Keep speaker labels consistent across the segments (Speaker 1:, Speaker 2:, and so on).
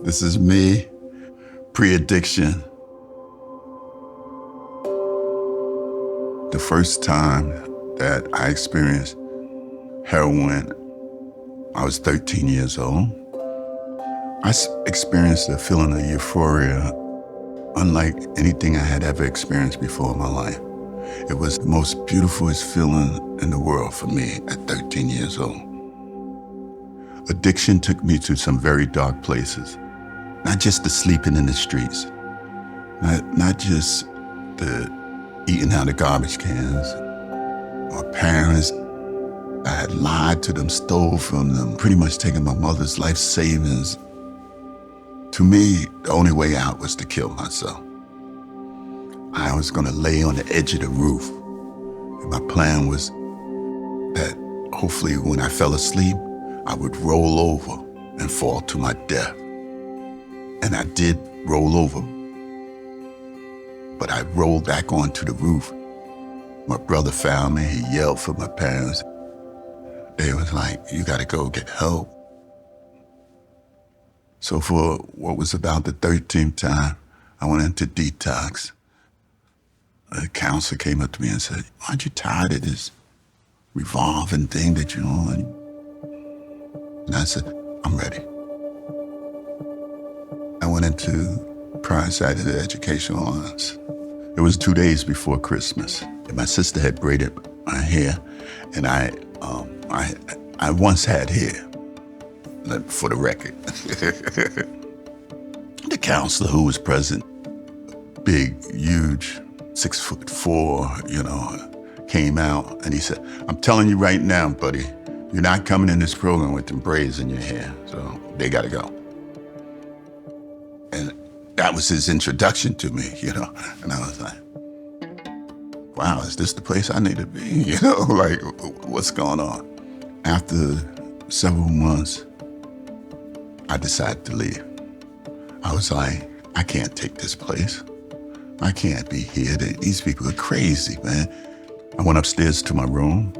Speaker 1: This is me, pre-addiction. The first time that I experienced heroin, I was 13 years old. I experienced a feeling of euphoria unlike anything I had ever experienced before in my life. It was the most beautiful feeling in the world for me at 13 years old. Addiction took me to some very dark places. Not just the sleeping in the streets, not just the eating out of garbage cans. My parents, I had lied to them, stole from them, pretty much taken my mother's life savings. To me, the only way out was to kill myself. I was gonna lay on the edge of the roof. And my plan was that hopefully when I fell asleep, I would roll over and fall to my death. And I did roll over, but I rolled back onto the roof. My brother found me, he yelled for my parents. They was like, you gotta go get help. So for what was about the 13th time, I went into detox. A counselor came up to me and said, aren't you tired of this revolving thing that you're on? And I said, I'm ready. I went into Pride Side of the Educational Alliance. It was 2 days before Christmas. And my sister had braided my hair, and I once had hair, for the record. The counselor who was present, big, huge, 6'4", came out and he said, I'm telling you right now, buddy, you're not coming in this program with them braids in your hair, so they gotta go. And that was his introduction to me, and I was like, wow, is this the place I need to be? Like, what's going on? After several months, I decided to leave. I was like, I can't take this place. I can't be here. These people are crazy, man. I went upstairs to my room.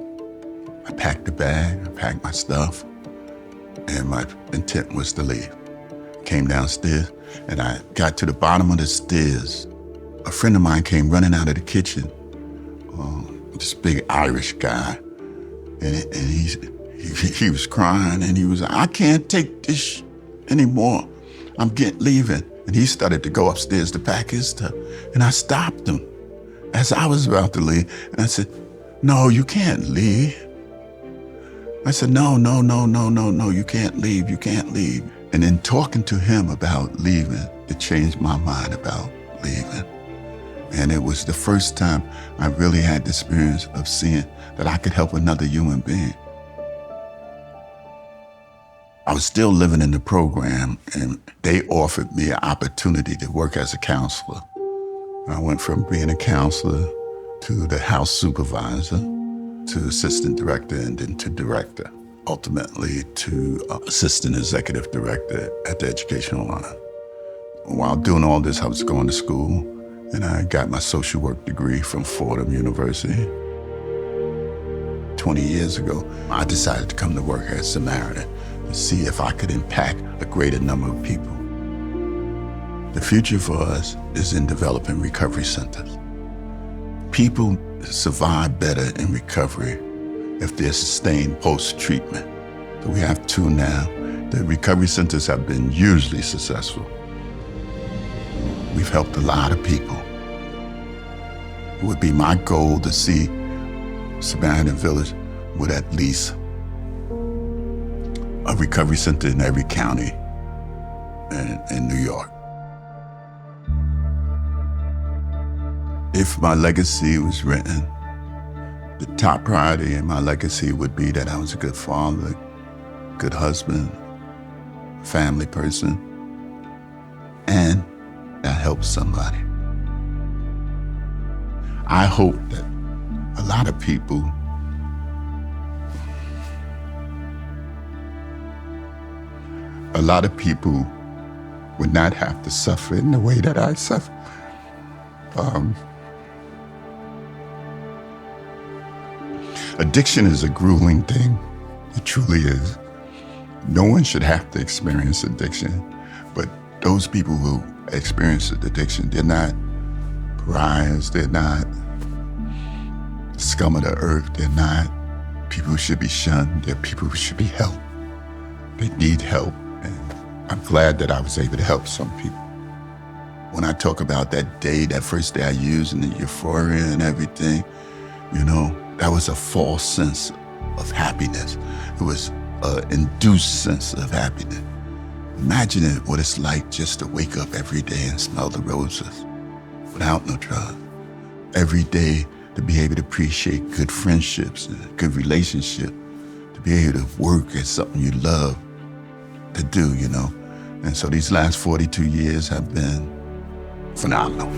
Speaker 1: I packed the bag, I packed my stuff, and my intent was to leave. Came downstairs, and I got to the bottom of the stairs. A friend of mine came running out of the kitchen, this big Irish guy, and he was crying, and he was like, I can't take this anymore. I'm leaving. And he started to go upstairs to pack his stuff, and I stopped him as I was about to leave, and I said, no, you can't leave. I said, no, you can't leave, you can't leave. And in talking to him about leaving, it changed my mind about leaving. And it was the first time I really had the experience of seeing that I could help another human being. I was still living in the program, and they offered me an opportunity to work as a counselor. I went from being a counselor to the house supervisor, to assistant director, and then to director, ultimately to assistant executive director at the Educational Alliance. While doing all this, I was going to school, and I got my social work degree from Fordham University. 20 years ago, I decided to come to work at Samaritan to see if I could impact a greater number of people. The future for us is in developing recovery centers. People survive better in recovery if they're sustained post-treatment. So we have two now. The recovery centers have been hugely successful. We've helped a lot of people. It would be my goal to see Samaritan Village with at least a recovery center in every county in New York. If my legacy was written, the top priority in my legacy would be that I was a good father, good husband, family person, and I helped somebody. I hope that a lot of people would not have to suffer in the way that I suffer. Addiction is a grueling thing. It truly is. No one should have to experience addiction, but those people who experience addiction, they're not pariahs, they're not scum of the earth, they're not people who should be shunned, they're people who should be helped. They need help, and I'm glad that I was able to help some people. When I talk about that day, that first day I used, and the euphoria and everything, that was a false sense of happiness. It was an induced sense of happiness. Imagine what it's like just to wake up every day and smell the roses without no drug. Every day to be able to appreciate good friendships and good relationships, to be able to work at something you love to do, And so these last 42 years have been phenomenal.